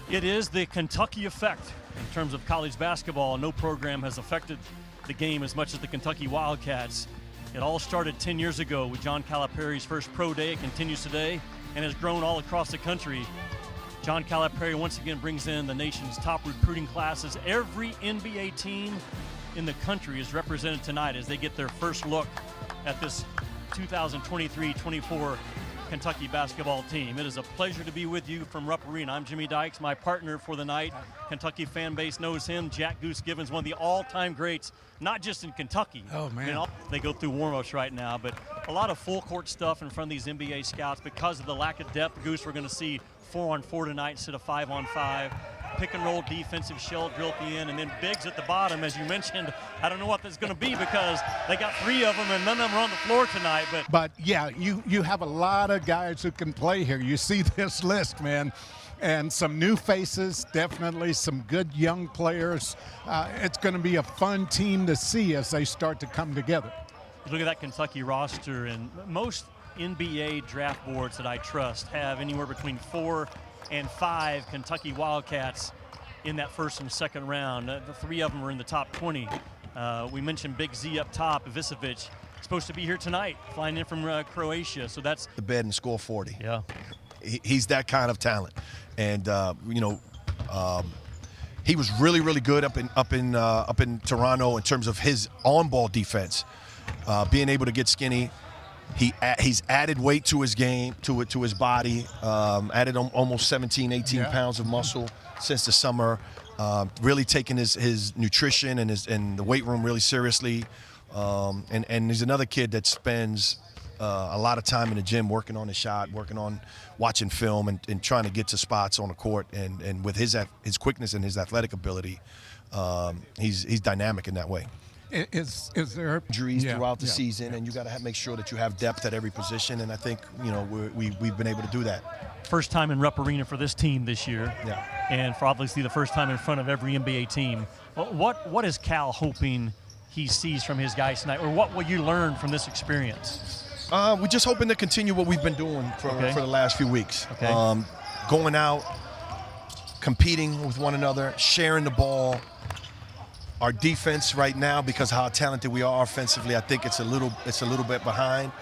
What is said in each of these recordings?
It is the Kentucky effect in terms of college basketball. No program has affected the game as much as the Kentucky Wildcats. It all started 10 years ago with John Calipari's first pro day. It continues today and has grown all across the country. John Calipari once again brings in the nation's top recruiting classes. Every NBA team in the country is represented tonight as they get their first look at this 2023-24 Kentucky basketball team. It is a pleasure to be with you from Rupp Arena. I'm Jimmy Dykes, my partner for the night. Kentucky fan base knows him. Jack Goose Gibbons, one of the all-time greats, not just in Kentucky. Oh, man. I mean, they go through warm-ups right now, but a lot of full-court stuff in front of these NBA scouts. Because of the lack of depth, Goose, we're going to see 4-on-4 tonight instead of 5-on-5. Pick-and-roll defensive shell drill at the end, and then bigs at the bottom, as you mentioned. I don't know what that's going to be because they got three of them, and none of them are on the floor tonight. But yeah, you have a lot of guys who can play here. You see this list, man, and some new faces, definitely some good young players. It's going to be a fun team to see as they start to come together. Look at that Kentucky roster, and most NBA draft boards that I trust have anywhere between 4 and 5 Kentucky Wildcats in that first and second round. The three of them are in the top 20. We mentioned Big Z up top. Ivicevic supposed to be here tonight, flying in from Croatia. So that's the bed and score 40. Yeah, he's that kind of talent, and he was really good up in Toronto in terms of his on-ball defense, being able to get skinny. He's added weight to his game, to his body, added almost 17, 18 pounds of muscle since the summer, really taking his nutrition and the weight room really seriously. And he's another kid that spends a lot of time in the gym working on his shot, working on watching film and trying to get to spots on the court. And with his quickness and his athletic ability, he's dynamic in that way. Is there injuries throughout the season, and you got to make sure that you have depth at every position, and I think we've been able to do that. First time in Rupp Arena for this team this year, and for obviously the first time in front of every NBA team. What is Cal hoping he sees from his guys tonight, or what will you learn from this experience? We're just hoping to continue what we've been doing for the last few weeks. Going out, competing with one another, sharing the ball. Our defense right now, because of how talented we are offensively, I think it's a little bit behind,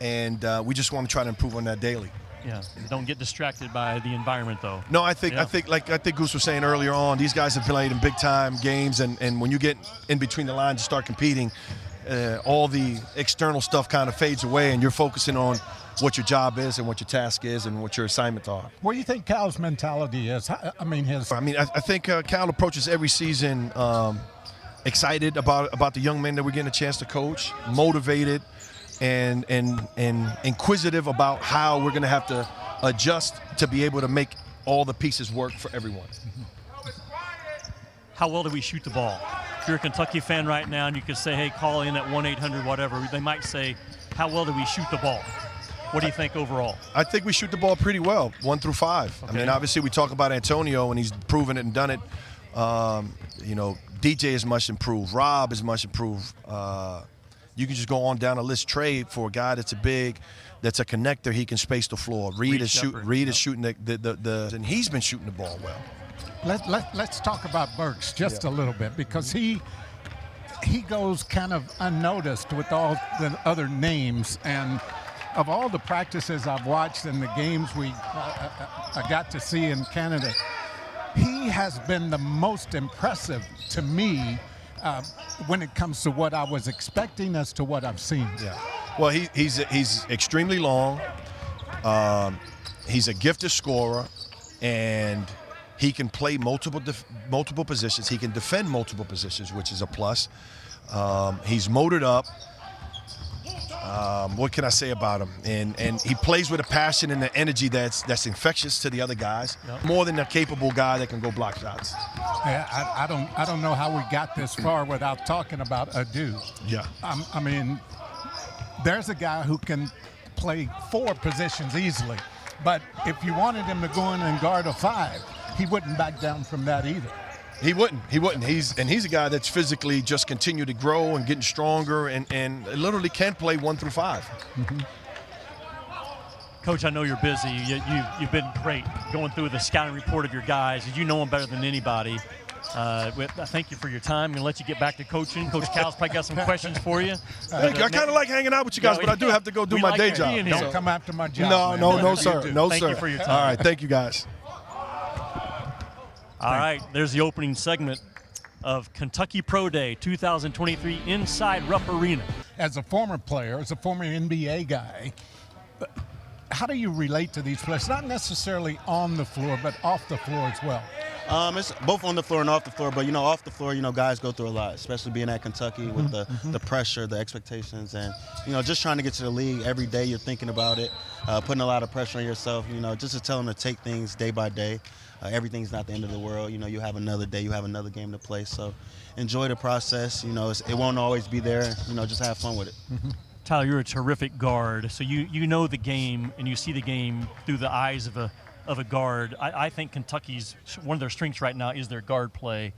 and we just want to try to improve on that daily. Yeah, don't get distracted by the environment, though. No, I think Goose was saying earlier on, these guys have played in big-time games, and when you get in between the lines and start competing, all the external stuff kind of fades away, and you're focusing on what your job is and what your task is and what your assignments are. What do you think Cal's mentality is? I think Cal approaches every season excited about the young men that we're getting a chance to coach, motivated, and inquisitive about how we're going to have to adjust to be able to make all the pieces work for everyone. How well do we shoot the ball? If you're a Kentucky fan right now and you could say, hey, call in at 1-800 whatever, they might say, how well do we shoot the ball? What do you think overall? I think we shoot the ball pretty well, 1 through 5. I mean, obviously we talk about Antonio, and he's proven it and done it. DJ is much improved. Rob is much improved. You can just go on down a list. Trade for a guy that's that's a connector. He can space the floor. Reed is shooting and he's been shooting the ball well. Let's talk about Burks just a little bit, because he goes kind of unnoticed with all the other names, and of all the practices I've watched and the games I got to see in Canada, he has been the most impressive to me when it comes to what I was expecting as to what I've seen. Yeah. Well, he's extremely long. He's a gifted scorer, and he can play multiple positions. He can defend multiple positions, which is a plus. He's motored up. What can I say about him? And he plays with a passion and an energy that's infectious to the other guys. More than a capable guy that can go block shots. Yeah, I don't know how we got this far without talking about Adu. Yeah. I mean, there's a guy who can play 4 positions easily, but if you wanted him to go in and guard a 5, he wouldn't back down from that either. He wouldn't. He's a guy that's physically just continued to grow and getting stronger, and literally can play 1 through 5. Coach, I know you're busy. You've been great going through the scouting report of your guys. You know them better than anybody. I thank you for your time. I'm going to let you get back to coaching. Coach Cal's probably got some questions for you. Thank you. I kind of like hanging out with you guys, but I do have to go do my day job. Don't come after my job. No, sir. No, thank sir. You for your time. All right. Thank you, guys. All right. There's the opening segment of Kentucky Pro Day 2023 inside Rupp Arena. As a former player, as a former NBA guy, how do you relate to these players? Not necessarily on the floor, but off the floor as well. It's both on the floor and off the floor, but, off the floor, guys go through a lot, especially being at Kentucky with the pressure, the expectations, and, just trying to get to the league. Every day you're thinking about it, putting a lot of pressure on yourself, just to tell them to take things day by day. Everything's not the end of the world. You have another day, you have another game to play, so enjoy the process. It won't always be there. Just have fun with it. Tyler, you're a terrific guard, so you know the game and you see the game through the eyes of a guard. I think Kentucky's one of their strengths right now is their guard play.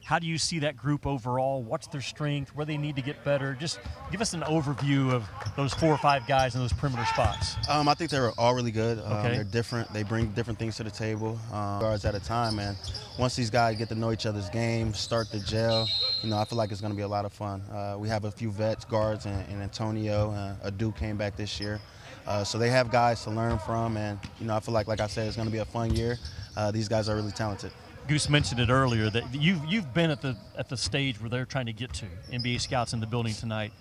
How do you see that group overall? What's their strength? Where they need to get better? Just give us an overview of those 4 or 5 guys in those perimeter spots. I think they're all really good. Okay. They're different. They bring different things to the table, guards at a time. And once these guys get to know each other's game, start to gel, I feel like it's going to be a lot of fun. We have a few vets guards, and Antonio, Adu came back this year. So they have guys to learn from, and I feel like I said, it's going to be a fun year. These guys are really talented. Goose mentioned it earlier that you've been at the stage where they're trying to get to. NBA scouts in the building tonight.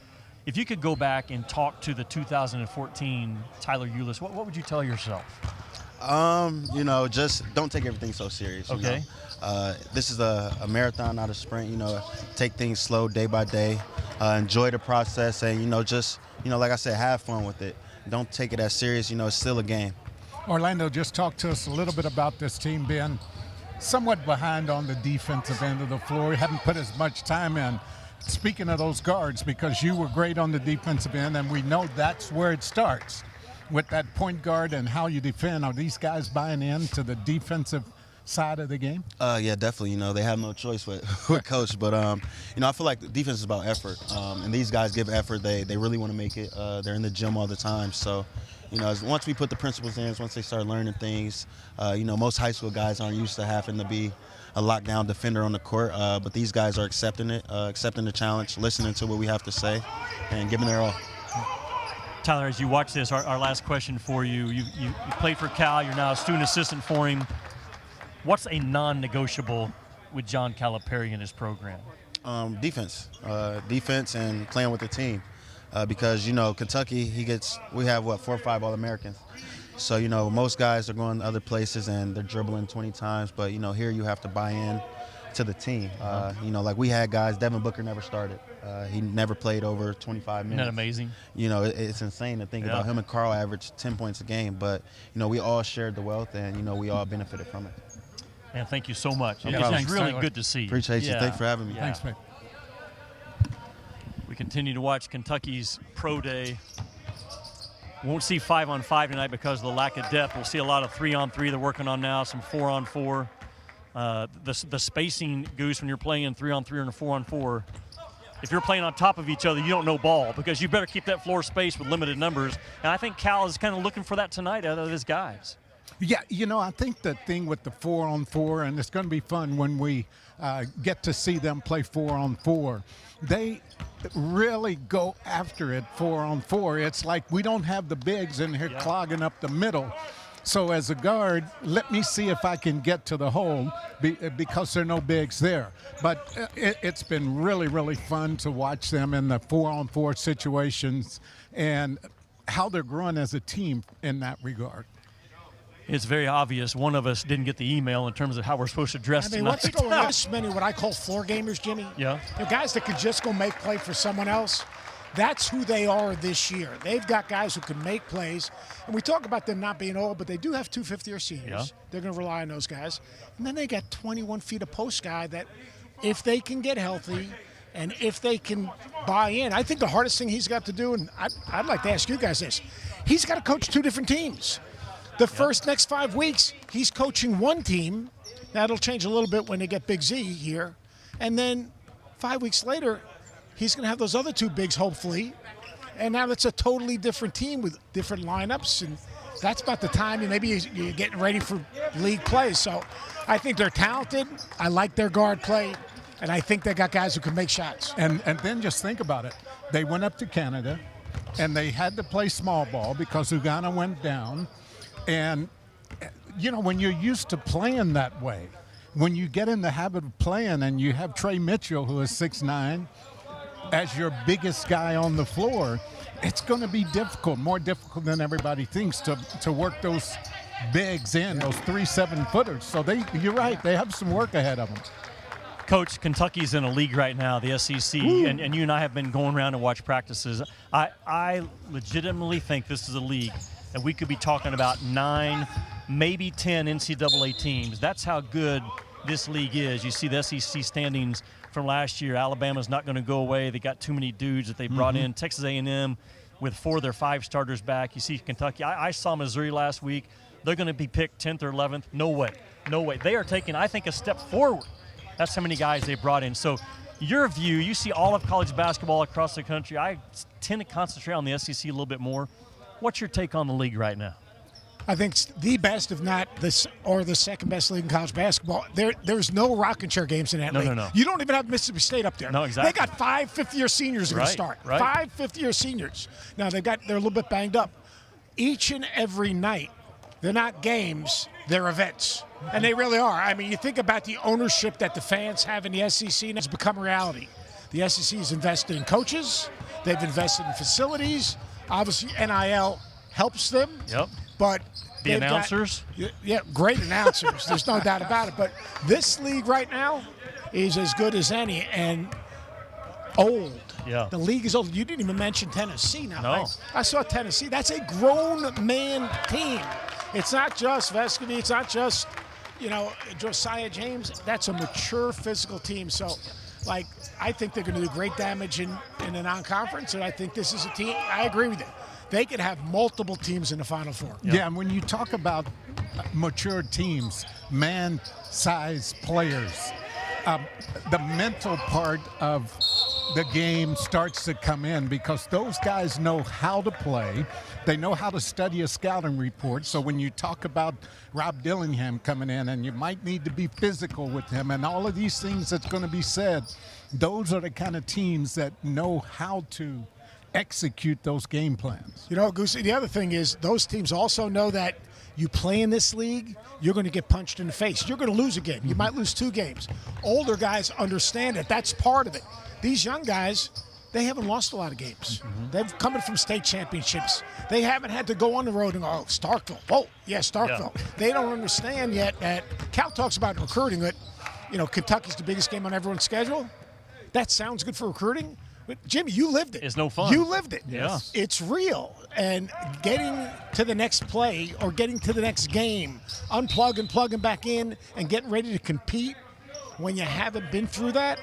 If you could go back and talk to the 2014 Tyler Ulis, what would you tell yourself? Just don't take everything so serious. Okay. This is a marathon, not a sprint. Take things slow day by day. Enjoy the process, and just like I said, have fun with it. Don't take it as serious. It's still a game. Orlando, just talk to us a little bit about this team being somewhat behind on the defensive end of the floor. We haven't put as much time in. Speaking of those guards, because you were great on the defensive end, and we know that's where it starts with that point guard and how you defend. Are these guys buying into the defensive side of the game? Yeah, definitely. They have no choice with coach, but I feel like the defense is about effort, and these guys give effort. They really want to make it. They're in the gym all the time, so once we put the principles in, once they start learning things, most high school guys aren't used to having to be a lockdown defender on the court, but these guys are accepting it, accepting the challenge, listening to what we have to say, and giving their all. Tyler, as you watch this, our last question for you. You played for Cal. You're now a student assistant for him. What's a non-negotiable with John Calipari in his program? Defense and playing with the team. Because, Kentucky, we have, 4 or 5 All-Americans. So, most guys are going to other places and they're dribbling 20 times. But, here you have to buy in to the team. Like we had guys, Devin Booker never started. He never played over 25 minutes. Isn't that amazing? It's insane to think about. Him and Carl averaged 10 points a game. But, we all shared the wealth and, we all benefited from it. Man, thank you so much. No It's problem. really good to see you. Appreciate you. Thanks for having me. Yeah. Thanks, mate. We continue to watch Kentucky's Pro Day. Won't see 5-on-5 tonight because of the lack of depth. We'll see a lot of 3-on-3 they're working on now, some 4-on-4. The spacing, Goose, when you're playing 3-on-3 and a 4-on-4, if you're playing on top of each other, you don't know ball because you better keep that floor space with limited numbers. And I think Cal is kind of looking for that tonight out of his guys. Yeah, I think the thing with the 4-on-4, and it's going to be fun when we get to see them play 4-on-4, they really go after it 4-on-4. It's like we don't have the bigs in here clogging up the middle. So as a guard, let me see if I can get to the hole because there are no bigs there. But it's been really, really fun to watch them in the 4-on-4 situations and how they're growing as a team in that regard. It's very obvious one of us didn't get the email in terms of how we're supposed to dress tonight. What's going on? This many what I call floor gamers, Jimmy. Yeah. Guys that could just go make play for someone else. That's who they are this year. They've got guys who can make plays. And we talk about them not being old, but they do have 2 fifth-year seniors. Yeah. They're going to rely on those guys. And then they got 21 feet of post guy that if they can get healthy and if they can buy in, I think the hardest thing he's got to do, and I'd like to ask you guys this, he's got to coach 2 different teams. The next 5 weeks, he's coaching one team. That'll change a little bit when they get Big Z here. And then 5 weeks later, he's going to have those other 2 bigs, hopefully. And now it's a totally different team with different lineups. And that's about the time you're getting ready for league play. So I think they're talented. I like their guard play, and I think they got guys who can make shots. And then just think about it. They went up to Canada, and they had to play small ball because Ugonna went down. And, when you're used to playing that way, when you get in the habit of playing and you have Trey Mitchell, who is 6'9", as your biggest guy on the floor, it's going to be difficult, more difficult than everybody thinks to work those bigs in, those 3 7-footers. So you're right, they have some work ahead of them. Coach, Kentucky's in a league right now, the SEC, and you and I have been going around and watch practices. I legitimately think this is a league that we could be talking about 9, maybe 10 NCAA teams. That's how good this league is. You see the SEC standings from last year. Alabama's not going to go away. They got too many dudes that they brought in. Texas A&M with 4 of their 5 starters back. You see Kentucky. I saw Missouri last week. They're going to be picked 10th or 11th. No way. They are taking, I think, a step forward. That's how many guys they brought in. So your view, you see all of college basketball across the country. I tend to concentrate on the SEC a little bit more. What's your take on the league right now? I think it's the best, if not this, or the second best league in college basketball. There's no rocking chair games in that league. No. You don't even have Mississippi State up there. No, exactly. They got 5 fifth-year seniors going to start. Right. 5 fifth-year seniors. Now they're a little bit banged up. Each and every night, they're not games, they're events. And they really are. I mean, you think about the ownership that the fans have in the SEC, and it's become a reality. The SEC has invested in coaches. They've invested in facilities. Obviously, NIL helps them. Yep. But the announcers? Great announcers. There's no doubt about it. But this league right now is as good as any, and old. Yeah. The league is old. You didn't even mention Tennessee now. No. I saw Tennessee. That's a grown man team. It's not just Vescovy. It's not just, Josiah James. That's a mature physical team. So, I think they're going to do great damage in the non-conference, and I think this is a team. I agree with you. They could have multiple teams in the Final Four. Yeah, and when you talk about mature teams, man-sized players, the mental part of the game starts to come in because those guys know how to play. They know how to study a scouting report. So when you talk about Rob Dillingham coming in and you might need to be physical with him and all of these things that's going to be said, those are the kind of teams that know how to execute those game plans. Goosey, the other thing is those teams also know that you play in this league, you're going to get punched in the face. You're going to lose a game. You might lose 2 games. Older guys understand it. That's part of it. These young guys, they haven't lost a lot of games. They've come in from state championships. They haven't had to go on the road and go, Starkville. Oh, yeah, Starkville. Yeah. They don't understand yet that Cal talks about recruiting, that, Kentucky's the biggest game on everyone's schedule. That sounds good for recruiting. But, Jimmy, you lived it. It's no fun. You lived it. Yeah. It's real. And getting to the next play or getting to the next game, unplugging, plugging back in, and getting ready to compete when you haven't been through that,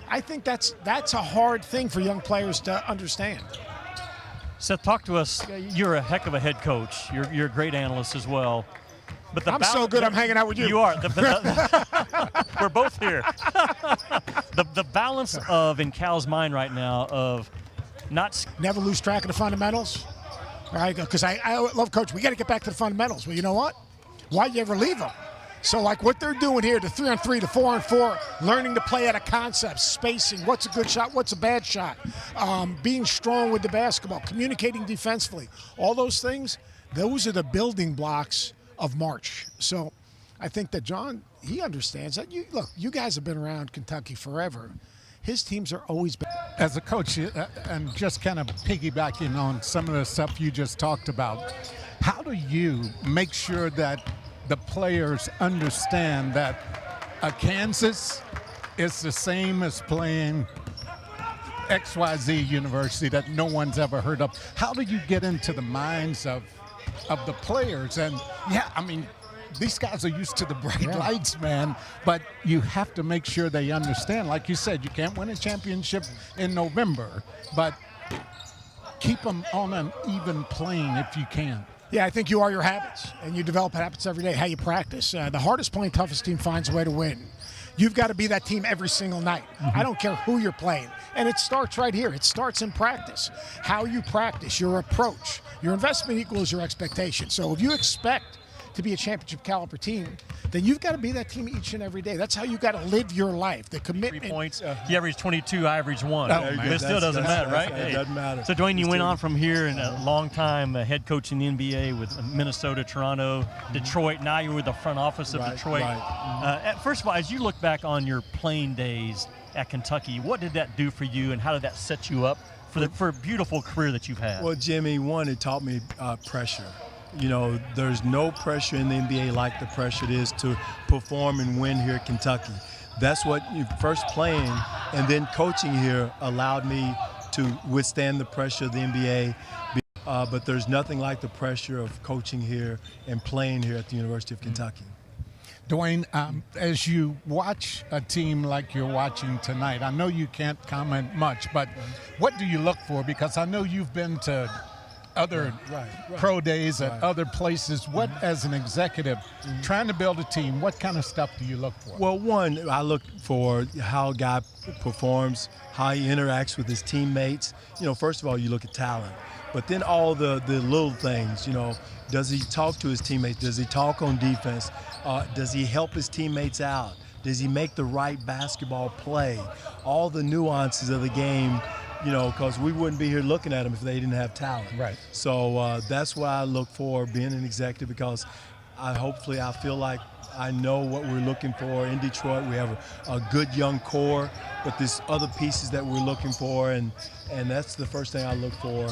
I think that's a hard thing for young players to understand. Seth, talk to us. You're a heck of a head coach. You're a great analyst as well. But I'm so good I'm hanging out with you. You are. We're both here. The balance in Cal's mind right now of not – never lose track of the fundamentals. All right, because I love coach. We got to get back to the fundamentals. Well, you know what? Why'd you ever leave them? So, what they're doing here, the 3-on-3, the 4-on-4, learning to play out of concepts, spacing, what's a good shot, what's a bad shot, being strong with the basketball, communicating defensively, all those things, those are the building blocks of March. So I think that John, he understands that. You guys have been around Kentucky forever. His teams are always better. As a coach, and just kind of piggybacking on some of the stuff you just talked about, how do you make sure that the players understand that a Kansas is the same as playing XYZ University that no one's ever heard of? How do you get into the minds of the players? And these guys are used to the bright lights, man, but you have to make sure they understand. Like you said, you can't win a championship in November, but keep them on an even plane if you can. Yeah, I think you are your habits, and you develop habits every day, how you practice. The hardest playing, toughest team finds a way to win. You've got to be that team every single night. I don't care who you're playing. And it starts right here. It starts in practice. How you practice, your approach. Your investment equals your expectation. So if you expect to be a championship caliber team, then you've got to be that team each and every day. That's how you got to live your life. The commitment. 3 points. He averaged 22. I averaged 1. Oh, But it still doesn't matter, right? It doesn't matter. So, Dwayne, you went on from here and a long time head coach in the NBA with Minnesota, Toronto, Detroit. Now you're with the front office of Detroit. First of all, as you look back on your playing days at Kentucky, what did that do for you, and how did that set you up for a beautiful career that you've had? Well, Jimmy, one, it taught me pressure. You know, there's no pressure in the NBA like the pressure it is to perform and win here at Kentucky. That's what first playing and then coaching here allowed me to withstand the pressure of the NBA. But there's nothing like the pressure of coaching here and playing here at the University of Kentucky. Dwayne, as you watch a team like you're watching tonight, I know you can't comment much, but what do you look for? Because I know you've been to other pro days at other places. What, as an executive, trying to build a team, what kind of stuff do you look for? Well, one, I look for how a guy performs, how he interacts with his teammates. You know, first of all, you look at talent. But then all the little things, you know, does he talk to his teammates? Does he talk on defense? Does he help his teammates out? Does he make the right basketball play? All the nuances of the game, you know, because we wouldn't be here looking at them if they didn't have talent. Right. So that's why I look for being an executive, because hopefully I feel like I know what we're looking for in Detroit. We have a good young core, but there's other pieces that we're looking for, and that's the first thing I look for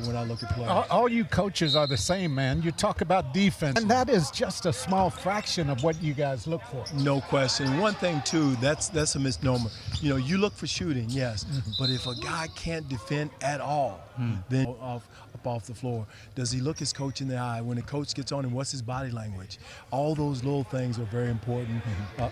when I look at players. All you coaches are the same, man. You talk about defense, and that is just a small fraction of what you guys look for. No question. One thing, too, that's a misnomer. You know, you look for shooting, yes, but if a guy can't defend at all, then off the floor, does he look his coach in the eye? When the coach gets on him, what's his body language? All those little things are very important,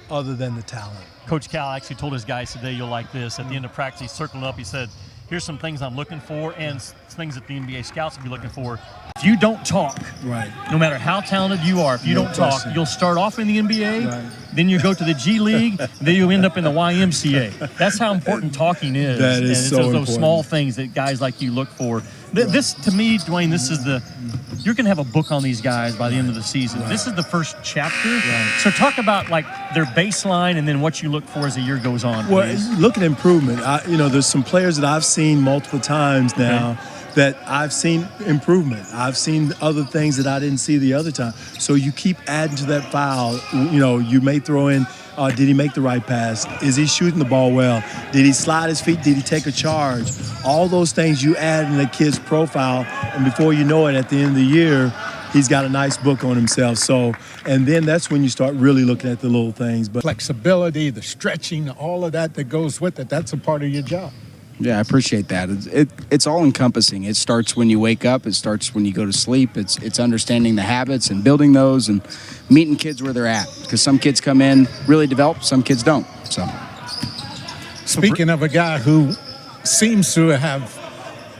other than the talent. Coach Cal actually told his guys today, you'll like this. At the end of practice, he circled up. He said, here's some things I'm looking for and things that the NBA scouts will be looking for. If you don't talk, no matter how talented you are, if you don't talk, you'll start off in the NBA, then you go to the G League, then you end up in the YMCA. That's how important talking is. That is and so it's important. those small things that guys like you look for. This, to me, Dwayne, this is you're going to have a book on these guys by the end of the season. This is the first chapter. So talk about, like, their baseline and then what you look for as the year goes on. Well, please. look at improvement. You know, there's some players that I've seen multiple times now that I've seen improvement. I've seen other things that I didn't see the other time. So you keep adding to that file. You know, you may throw in, did he make the right pass? Is he shooting the ball well? Did he slide his feet? Did he take a charge? All those things you add in a kid's profile, and before you know it, at the end of the year, he's got a nice book on himself. So, and then that's when you start really looking at the little things. But Flexibility, the stretching, all of that goes with it, that's a part of your job. Yeah, I appreciate that. It's all encompassing. It starts when you wake up. It starts when you go to sleep. It's understanding the habits and building those and meeting kids where they're at. Because some kids come in really developed, some kids don't. So, Speaking of a guy who seems to have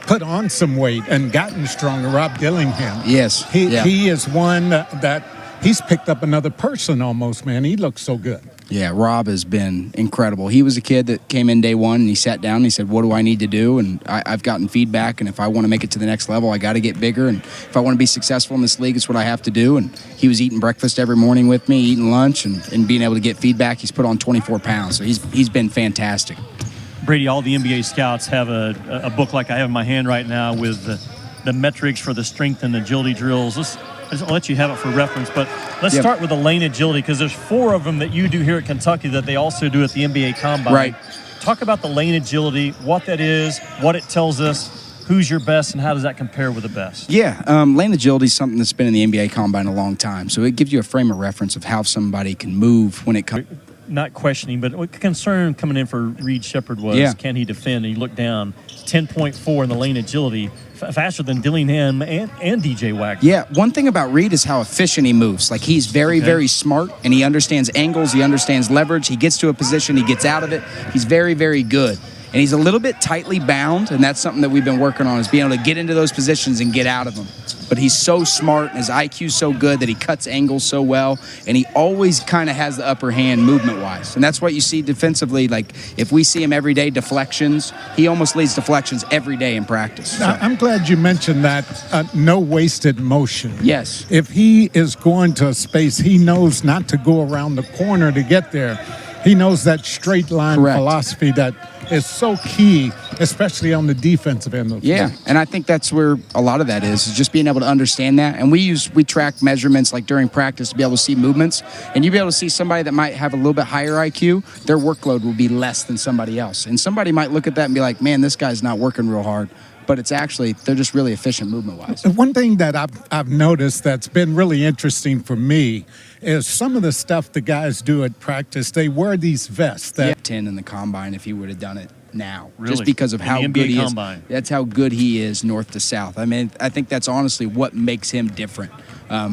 put on some weight and gotten stronger, Rob Dillingham. yes. He is one that he's picked up another person almost, man. He looks so good. Yeah, Rob has been incredible. He was a kid that came in day one, and he sat down and he said, what do I need to do? And I've gotten feedback, and if I want to make it to the next level, I got to get bigger. And if I want to be successful in this league, it's what I have to do. And he was eating breakfast every morning with me, eating lunch, and being able to get feedback. He's put on 24 pounds, so he's been fantastic. Brady, all the NBA scouts have a book like I have in my hand right now with the metrics for the strength and agility drills. I'll let you have it for reference, but let's start with the lane agility, because there's 4 of them that you do here at Kentucky that they also do at the NBA Combine. Right. Talk about the lane agility, what that is, what it tells us, who's your best, and how does that compare with the best? Yeah, lane agility is something that's been in the NBA Combine a long time, so it gives you a frame of reference of how somebody can move when it comes. Not questioning, but what concern coming in for Reed Shepherd was, can he defend? And you look down, 10.4 in the lane agility, faster than Dillingham and DJ Wagner. Yeah, one thing about Reed is how efficient he moves. Like, he's very, very smart, and he understands angles, he understands leverage. He gets to a position, he gets out of it. He's very, very good. And he's a little bit tightly bound, and that's something that we've been working on, is being able to get into those positions and get out of them. But he's so smart, and his IQ's so good that he cuts angles so well, and he always kind of has the upper hand movement-wise. And that's what you see defensively. Like, if we see him every day, deflections, he almost leads deflections every day in practice. So. I'm glad you mentioned that, no wasted motion. Yes. If he is going to a space, he knows not to go around the corner to get there. He knows that straight line philosophy that is so key, especially on the defensive end of the Yeah, and I think that's where a lot of that is just being able to understand that. And we track measurements like during practice to be able to see movements. And you'll be able to see somebody that might have a little bit higher IQ, their workload will be less than somebody else. And somebody might look at that and be like, man, this guy's not working real hard. But it's actually, they're just really efficient movement-wise. One thing that I've noticed that's been really interesting for me is some of the stuff the guys do at practice. They wear these vests. That 10 in the combine if he would have done it now. Really? Just because of how good he combine. is. That's how good he is north to south. I mean, I think that's honestly what makes him different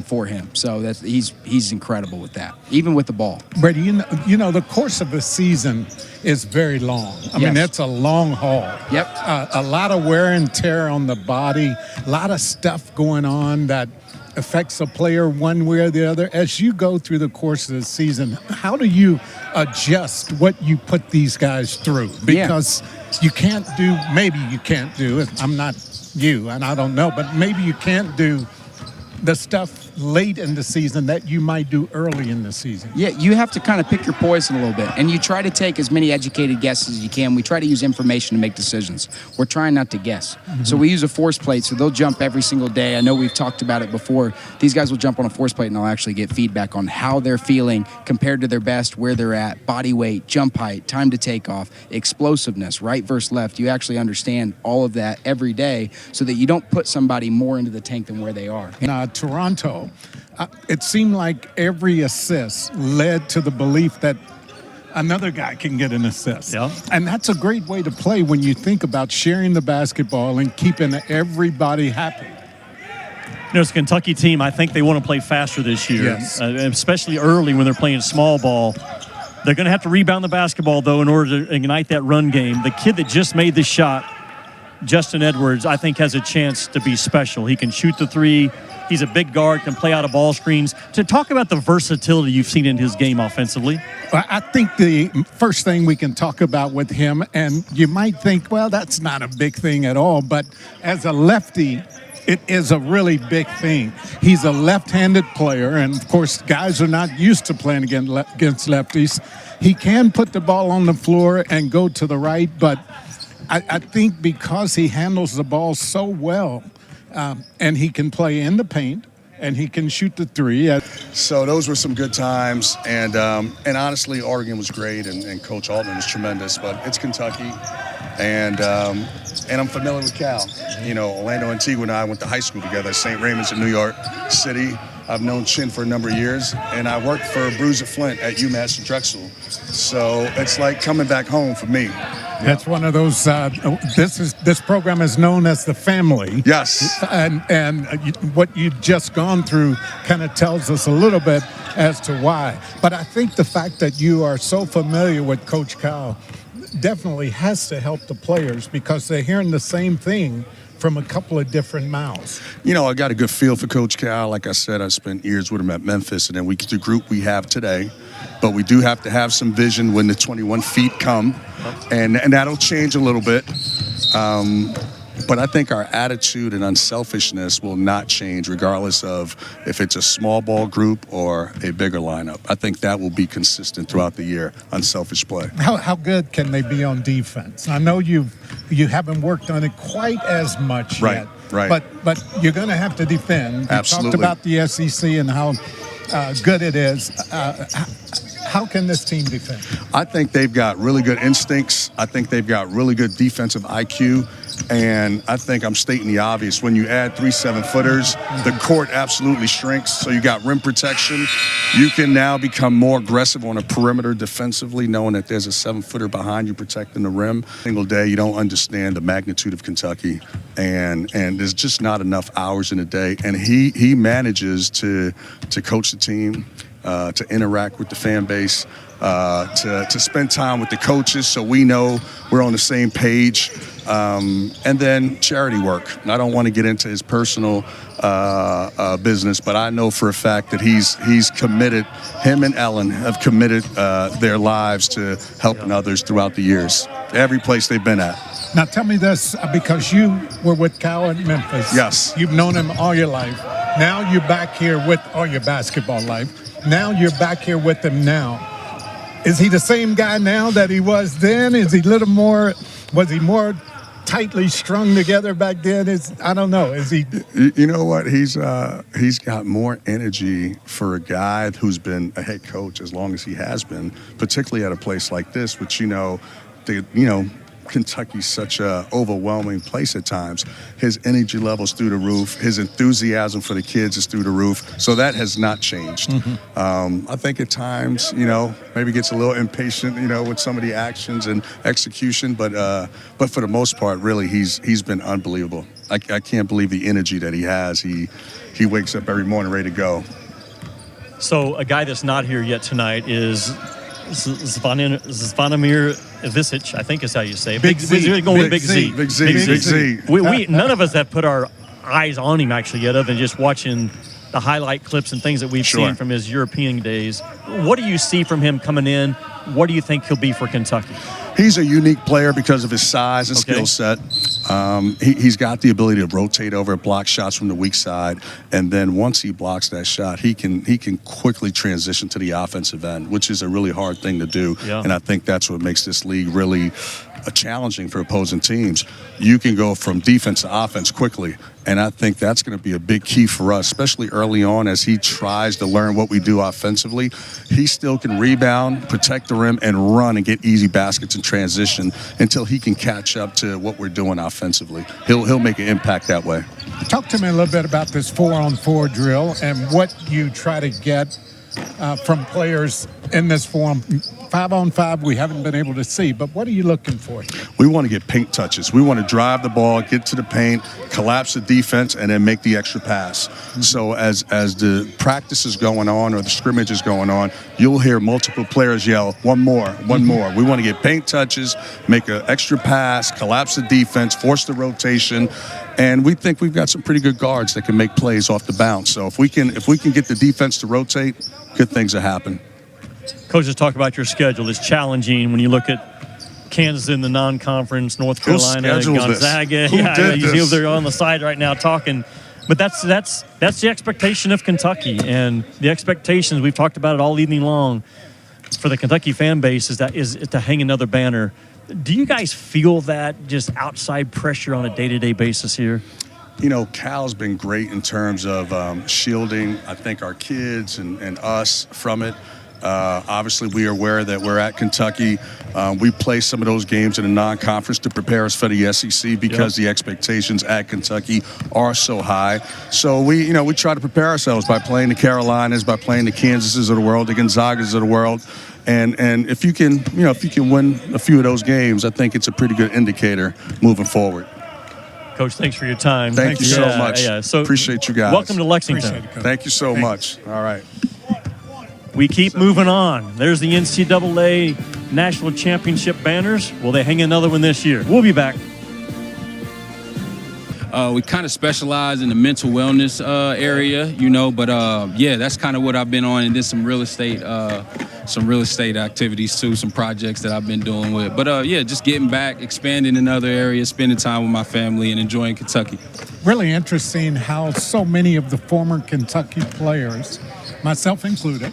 for him. So he's incredible with that, even with the ball. Brady, you know, the course of the season is very long. I mean, it's a long haul. Yep. A lot of wear and tear on the body, a lot of stuff going on that affects a player one way or the other. As you go through the course of the season, how do you adjust what you put these guys through? Because you can't do, maybe you can't do, I'm not you and I don't know, but maybe you can't do the stuff late in the season that you might do early in the season. Yeah, you have to kind of pick your poison a little bit, and you try to take as many educated guesses as you can. We try to use information to make decisions. We're trying not to guess. Mm-hmm. So we use a force plate, so they'll jump every single day. I know we've talked about it before. These guys will jump on a force plate, and I'll actually get feedback on how they're feeling compared to their best, where they're at, body weight, jump height, time to take off, explosiveness, right versus left. You actually understand all of that every day so that you don't put somebody more into the tank than where they are. Toronto, it seemed like every assist led to the belief that another guy can get an assist. Yeah. And that's a great way to play when you think about sharing the basketball and keeping everybody happy. You know, it's a Kentucky team. I think they want to play faster this year, yes. Especially early when they're playing small ball. They're going to have to rebound the basketball, though, in order to ignite that run game. The kid that just made the shot, Justin Edwards, I think has a chance to be special. He can shoot the three. He's a big guard, can play out of ball screens. To talk about the versatility you've seen in his game offensively. I think the first thing we can talk about with him, and you might think, well, that's not a big thing at all, but as a lefty, it is a really big thing. He's a left-handed player, and of course, guys are not used to playing against lefties. He can put the ball on the floor and go to the right, but I think because he handles the ball so well, and he can play in the paint, and he can shoot the three. So those were some good times, and honestly, Oregon was great, and Coach Altman was tremendous. But it's Kentucky, and I'm familiar with Cal. You know, Orlando Antigua and I went to high school together at St. Raymond's in New York City. I've known Chin for a number of years, and I worked for Bruiser Flint at UMass and Drexel. So it's like coming back home for me. That's one of those. This program is known as the family. Yes. And what you've just gone through kind of tells us a little bit as to why. But I think the fact that you are so familiar with Coach Cal definitely has to help the players because they're hearing the same thing from a couple of different mouths. You know, I got a good feel for Coach Cal. Like I said, I spent years with him at Memphis, and then we get the group we have today. But we do have to have some vision when the 21 feet come, and that'll change a little bit. But I think our attitude and unselfishness will not change regardless of if it's a small ball group or a bigger lineup. I think that will be consistent throughout the year, unselfish play. How good can they be on defense? I know you haven't worked on it quite as much yet. Right. But you're going to have to defend. Absolutely. You talked about the SEC and how good it is. How can this team defend? I think they've got really good instincts. I think they've got really good defensive IQ. And I think I'm stating the obvious. When you add 3 7-footers, the court absolutely shrinks. So you got rim protection. You can now become more aggressive on a perimeter defensively, knowing that there's a 7-footer behind you protecting the rim. Single day, you don't understand the magnitude of Kentucky. And there's just not enough hours in a day. And he manages to coach the team to interact with the fan base, to spend time with the coaches so we know we're on the same page, and then charity work. I don't want to get into his personal business, but I know for a fact that he's committed. Him and Ellen have committed their lives to helping others throughout the years, every place they've been at. Now tell me this, because you were with Cal at Memphis. Yes. You've known him all your life. Now you're back here with all your basketball life. Now you're back here with him now. Is he the same guy now that he was then? Is he was he more tightly strung together back then? I don't know. Is he? You know what? He's got more energy for a guy who's been a head coach as long as he has been, particularly at a place like this, which Kentucky's such a overwhelming place at times. His energy level's through the roof. His enthusiasm for the kids is through the roof. So that has not changed. Mm-hmm. I think at times, maybe gets a little impatient, with some of the actions and execution. But for the most part, really, he's been unbelievable. I can't believe the energy that he has. He wakes up every morning ready to go. So a guy that's not here yet tonight is Zvonimir Ivisic, I think is how you say it. Big Z. Big Z. We none of us have put our eyes on him actually yet, other than just watching the highlight clips and things that we've seen from his European days. What do you see from him coming in? What do you think he'll be for Kentucky? He's a unique player because of his size and skill set. He's got the ability to rotate over, block shots from the weak side, and then once he blocks that shot, he can quickly transition to the offensive end, which is a really hard thing to do. Yeah. And I think that's what makes this league really challenging for opposing teams. You can go from defense to offense quickly, and I think that's going to be a big key for us, especially early on as he tries to learn what we do offensively. He still can rebound, protect the rim, and run and get easy baskets in transition until he can catch up to what we're doing offensively. He'll make an impact that way. Talk to me a little bit about this 4-on-4 drill and what you try to get from players in this form. 5-on-5 we haven't been able to see, but what are you looking for? We want to get paint touches. We want to drive the ball, get to the paint, collapse the defense, and then make the extra pass. Mm-hmm. So as the practice is going on or the scrimmage is going on, you'll hear multiple players yell, one more. We want to get paint touches, make an extra pass, collapse the defense, force the rotation, and we think we've got some pretty good guards that can make plays off the bounce. So if we can get the defense to rotate, good things will happen. Coach, just talk about your schedule. It's challenging when you look at Kansas in the non-conference, North Carolina, Gonzaga. You see they're on the side right now talking. But that's the expectation of Kentucky, and the expectations, we've talked about it all evening long, for the Kentucky fan base is to hang another banner. Do you guys feel that just outside pressure on a day-to-day basis here? Cal's been great in terms of shielding, I think, our kids and us from it. Obviously, we are aware that we're at Kentucky. We play some of those games in a non-conference to prepare us for the SEC because the expectations at Kentucky are so high. So we try to prepare ourselves by playing the Carolinas, by playing the Kansases of the world, the Gonzagas of the world. And if you can win a few of those games, I think it's a pretty good indicator moving forward. Coach, thanks for your time. Thank you so much. So appreciate you guys. Welcome to Lexington. Thank you so much. All right. We keep moving on. There's the NCAA National Championship banners. Will they hang another one this year? We'll be back. We kind of specialize in the mental wellness area, but that's kind of what I've been on, and then some real estate activities too, some projects that I've been doing with. But just getting back, expanding in other areas, spending time with my family, and enjoying Kentucky. Really interesting how so many of the former Kentucky players, myself included,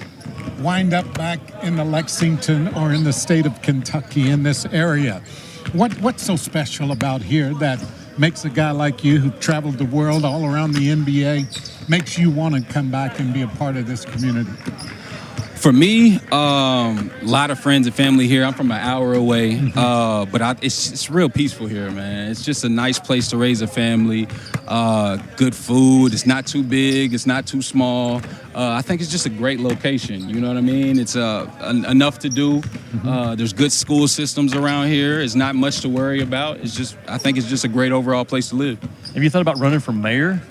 wind up back in the Lexington or in the state of Kentucky in this area. What's so special about here that makes a guy like you who traveled the world all around the NBA, makes you want to come back and be a part of this community? For me, a lot of friends and family here. I'm from an hour away, but it's real peaceful here, man. It's just a nice place to raise a family. Good food. It's not too big. It's not too small. I think it's just a great location. You know what I mean? It's enough to do. There's good school systems around here. It's not much to worry about. I think it's just a great overall place to live. Have you thought about running for mayor?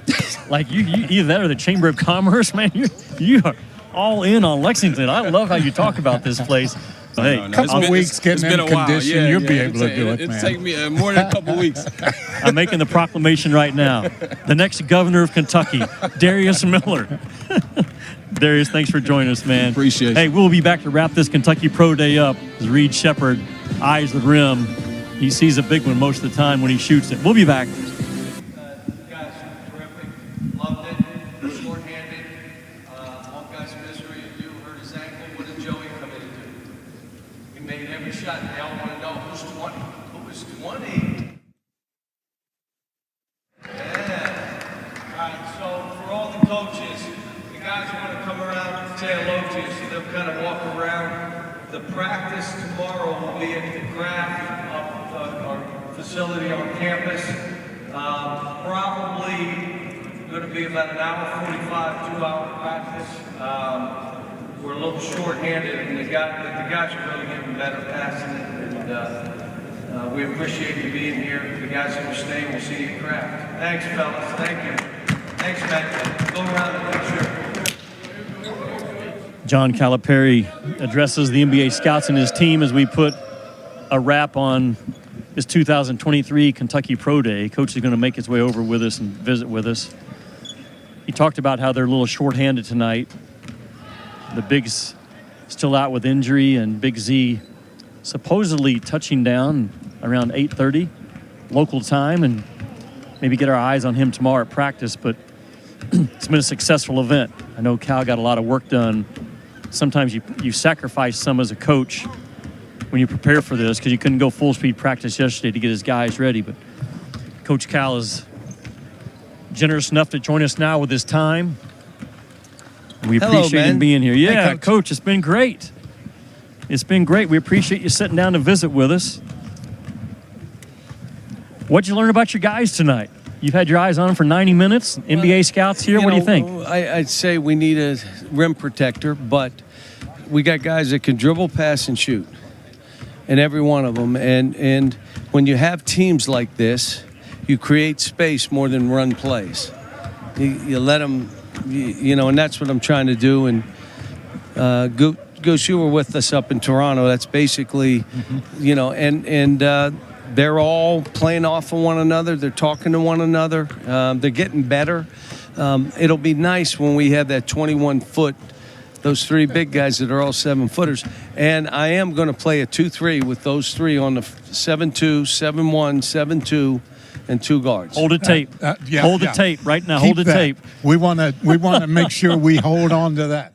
Like you either that or the Chamber of Commerce, man. You are all in on Lexington. I love how you talk about this place. Hey, No, couple of weeks getting in condition, you'll be able to do it, man. It'll take me more than a couple weeks. I'm making the proclamation right now. The next governor of Kentucky, Darius Miller. Darius, thanks for joining us, man. Appreciate it. Hey, we'll be back to wrap this Kentucky Pro Day up as Reed Shepherd eyes the rim. He sees a big one most of the time when he shoots it. We'll be back. Guys, terrific. Loved it. Short-handed. One guy's misery. And you hurt his ankle. What did Joey come in and do? He made every shot. They all want to know who's 20. Who is 20? Yeah. All right, so for all the coaches, the guys want to come around and say hello to you, so they'll kind of walk around. The practice tomorrow will be at the craft of our facility on campus. Probably going to be about an hour 45, 2-hour practice. We're a little short-handed, and the guys are really getting better passing it, and we appreciate you being here. The guys who are staying, we'll see you at craft. Thanks, fellas. Thank you. Thanks, Matt. Go around and make sure. John Calipari addresses the NBA scouts and his team as we put a wrap on this 2023 Kentucky Pro Day. Coach is going to make his way over with us and visit with us. He talked about how they're a little short-handed tonight. The Big's still out with injury, and Big Z supposedly touching down around 8:30 local time, and maybe get our eyes on him tomorrow at practice. But it's been a successful event. I know Cal got a lot of work done. Sometimes you sacrifice some as a coach when you prepare for this, because you couldn't go full-speed practice yesterday to get his guys ready. But Coach Cal is generous enough to join us now with his time. We appreciate him being here. Yeah, hey, Coach, it's been great. It's been great. We appreciate you sitting down to visit with us. What'd you learn about your guys tonight? You've had your eyes on them for 90 minutes. NBA scouts here. What do you think? I'd say we need a rim protector, but we got guys that can dribble, pass, and shoot, and every one of them. And when you have teams like this, you create space more than run plays. You let them, and that's what I'm trying to do. And Goose, you were with us up in Toronto. That's basically, they're all playing off of one another. They're talking to one another. They're getting better. It'll be nice when we have that 21-foot, those three big guys that are all 7-footers. And I am going to play a 2-3 with those three on the 7-2, 7-1, 7-2, and 2 guards. Hold the tape. Hold the tape right now. Hold the tape. We want to make sure we hold on to that.